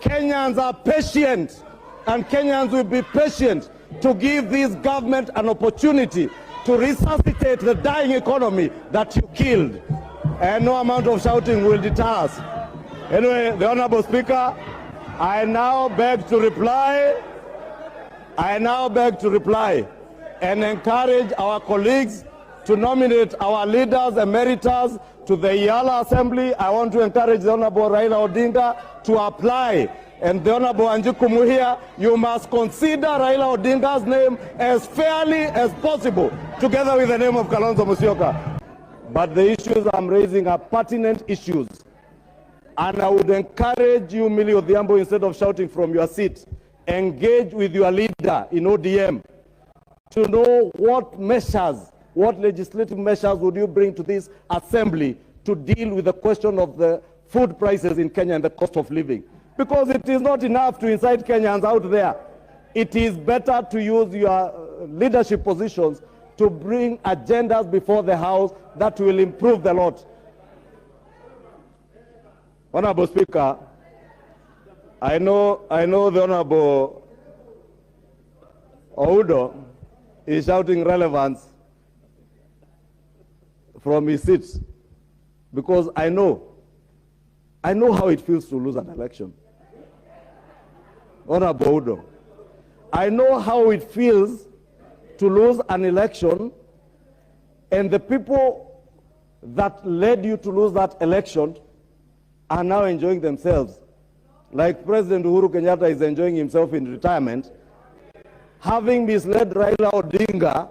Kenyans are patient, and Kenyans will be patient to give this government an opportunity to resuscitate the dying economy that you killed. And no amount of shouting will deter us. Anyway, the Honorable Speaker, I now beg to reply and encourage our colleagues to nominate our leaders emeritus to the Yala Assembly. I want to encourage the Honorable Raila Odinga to apply. And the Honorable Anjuku Muhia, you must consider Raila Odinga's name as fairly as possible, together with the name of Kalonzo Musyoka. But the issues I'm raising are pertinent issues. And I would encourage you, Millie Odhiambo, instead of shouting from your seat, engage with your leader in ODM to know what measures, what legislative measures would you bring to this assembly to deal with the question of the food prices in Kenya and the cost of living. Because it is not enough to incite Kenyans out there. It is better to use your leadership positions to bring agendas before the House that will improve the lot. Honorable Speaker, I know the Honorable Oudo is shouting relevance from his seat, because I know how it feels to lose an election. Honorable Oudo, I know how it feels to lose an election, and the people that led you to lose that election are now enjoying themselves, like President Uhuru Kenyatta is enjoying himself in retirement, having misled Raila Odinga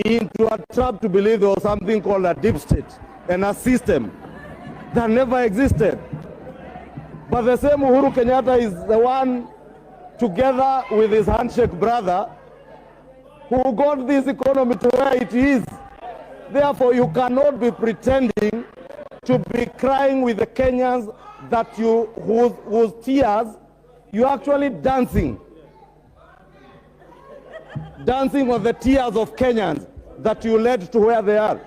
into a trap to believe there was something called a deep state and a system that never existed. But the same Uhuru Kenyatta is the one, together with his handshake brother, who got this economy to where it is. Therefore, you cannot be pretending to be crying with the Kenyans that whose tears you're actually dancing on the tears of Kenyans that you led to where they are.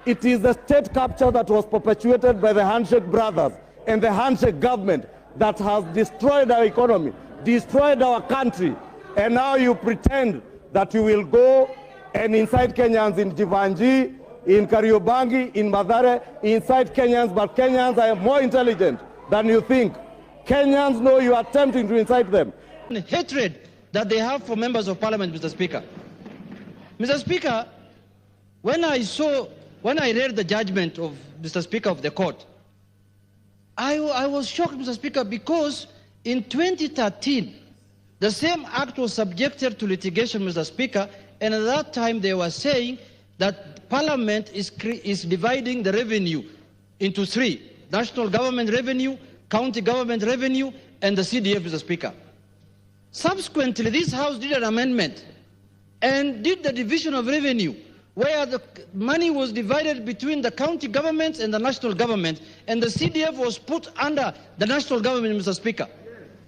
It is the state capture that was perpetuated by the handshake brothers and the handshake government that has destroyed our economy, destroyed our country, and now you pretend that you will go and incite Kenyans in Jivanji, in Kariobangi, in Mathare, incite Kenyans, but Kenyans are more intelligent than you think. Kenyans know you are attempting to incite them. The hatred that they have for members of parliament, Mr. Speaker. Mr. Speaker, when I read the judgment of Mr. Speaker of the court, I was shocked, Mr. Speaker, because in 2013, the same act was subjected to litigation, Mr. Speaker, and at that time they were saying that Parliament is dividing the revenue into three: national government revenue, county government revenue, and the CDF, Mr. Speaker. Subsequently, this House did an amendment and did the division of revenue, where the money was divided between the county governments and the national government, and the CDF was put under the national government, Mr. Speaker.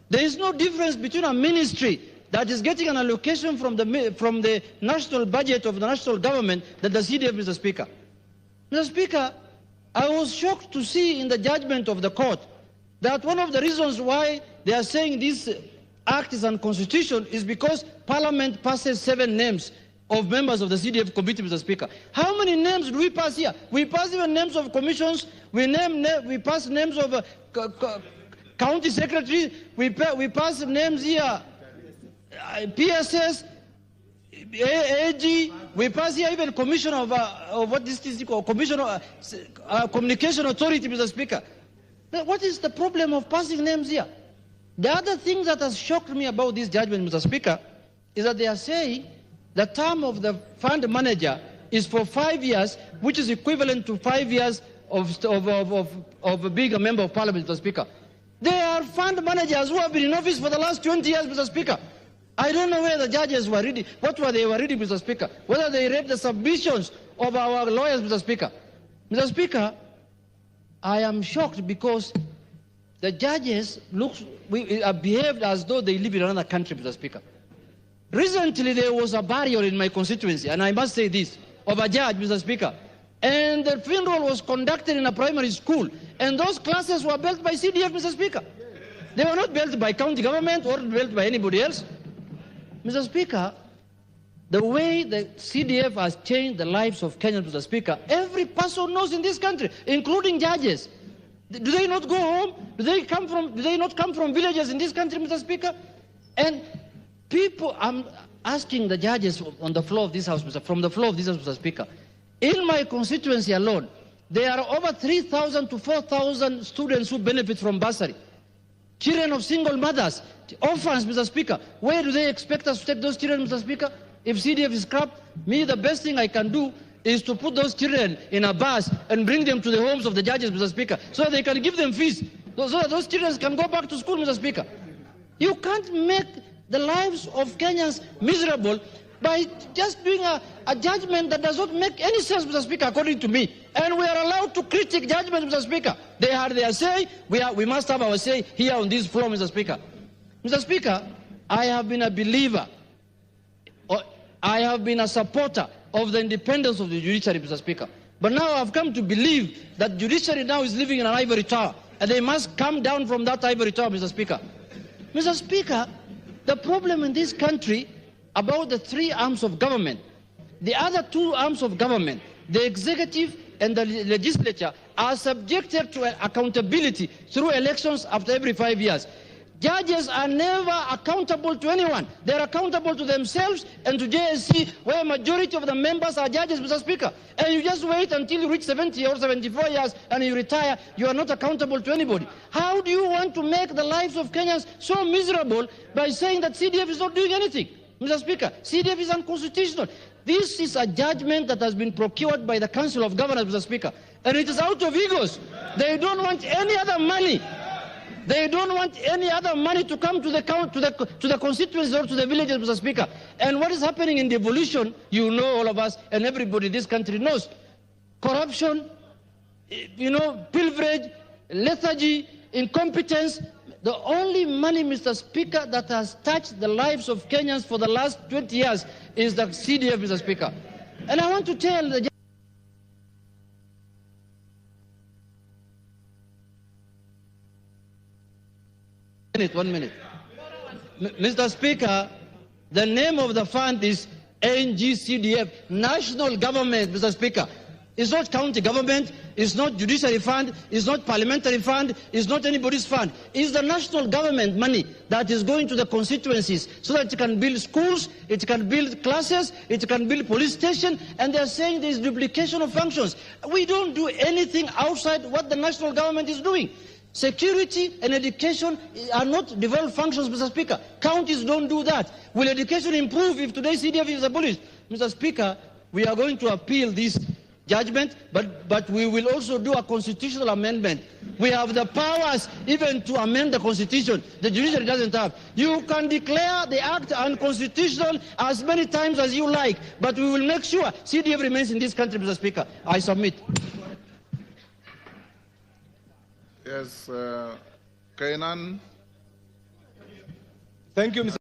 There is no difference between a ministry that is getting an allocation from the national budget of the national government than the CDF, Mr. Speaker. Mr. Speaker, I was shocked to see in the judgment of the court that one of the reasons why they are saying this act is unconstitutional is because Parliament passes 7 names of members of the CDF committee, Mr. Speaker. How many names do we pass here? We pass even names of commissions, we pass names of county secretary, we pass names here, PSS, AG, we pass here even commissioner of what this is called, commissioner communication authority, Mr. Speaker. What is the problem of passing names here? The other thing that has shocked me about this judgment, Mr. Speaker, is that they are saying the term of the fund manager is for 5 years, which is equivalent to 5 years of being a member of parliament, Mr. Speaker. There are fund managers who have been in office for the last 20 years, Mr. Speaker. I don't know where the judges were reading, what they were reading, Mr. Speaker, whether they read the submissions of our lawyers, Mr. Speaker. Mr. Speaker, I am shocked because the judges behaved as though they live in another country, Mr. Speaker. Recently, there was a burial in my constituency, and I must say this, of a judge, Mr. Speaker. And the funeral was conducted in a primary school, and those classes were built by CDF, Mr. Speaker. They were not built by county government or built by anybody else. Mr. Speaker, the way the CDF has changed the lives of Kenyans, Mr. Speaker, every person knows in this country, including judges. Do they not go home? Do they not come from villages in this country, Mr. Speaker? And people, I'm asking the judges on the floor of this House, from the floor of this House, Mr. Speaker, in my constituency alone, there are over 3,000 to 4,000 students who benefit from bursary. Children of single mothers, orphans, Mr. Speaker. Where do they expect us to take those children, Mr. Speaker? If CDF is scrapped, the best thing I can do is to put those children in a bus and bring them to the homes of the judges, Mr. Speaker, so they can give them fees, so that those children can go back to school, Mr. Speaker. You can't make the lives of Kenyans miserable by just doing a judgment that does not make any sense, Mr. Speaker, according to me. And we are allowed to critique judgment, Mr. Speaker. They had their say. We must have our say here on this floor, Mr. Speaker. Mr. Speaker, I have been a believer, I have been a supporter of the independence of the judiciary, Mr. Speaker. But now I've come to believe that judiciary now is living in an ivory tower, and they must come down from that ivory tower, Mr. Speaker. Mr. Speaker, the problem in this country about the three arms of government, the other two arms of government, the executive and the legislature, are subjected to accountability through elections after every 5 years. Judges are never accountable to anyone. They are accountable to themselves and to JSC, where a majority of the members are judges, Mr. Speaker. And you just wait until you reach 70 or 74 years and you retire. You are not accountable to anybody. How do you want to make the lives of Kenyans so miserable by saying that CDF is not doing anything? Mr. Speaker, CDF is unconstitutional. This is a judgment that has been procured by the Council of Governors, Mr. Speaker. And it is out of egos. They don't want any other money. They don't want any other money to come to the constituencies or to the villages, Mr. Speaker. And what is happening in devolution, you know, all of us, and everybody in this country knows. Corruption, pilferage, lethargy, incompetence. The only money, Mr. Speaker, that has touched the lives of Kenyans for the last 20 years is the CDF, Mr. Speaker. And I want to tell the One minute. Mr. Speaker, the name of the fund is NGCDF, National Government, Mr. Speaker. It's not county government, it's not judiciary fund, it's not parliamentary fund, it's not anybody's fund. It's the national government money that is going to the constituencies so that it can build schools, it can build classes, it can build police station, and they're saying there's duplication of functions. We don't do anything outside what the national government is doing. Security and education are not devolved functions, Mr. Speaker. Counties don't do that. Will education improve if today's CDF is abolished? Mr. Speaker, we are going to appeal this judgment, but we will also do a constitutional amendment. We have the powers even to amend the constitution. The judiciary doesn't have. You can declare the act unconstitutional as many times as you like, but we will make sure CDF remains in this country, Mr. Speaker. I submit. Yes, Kainan. Thank you, Mr.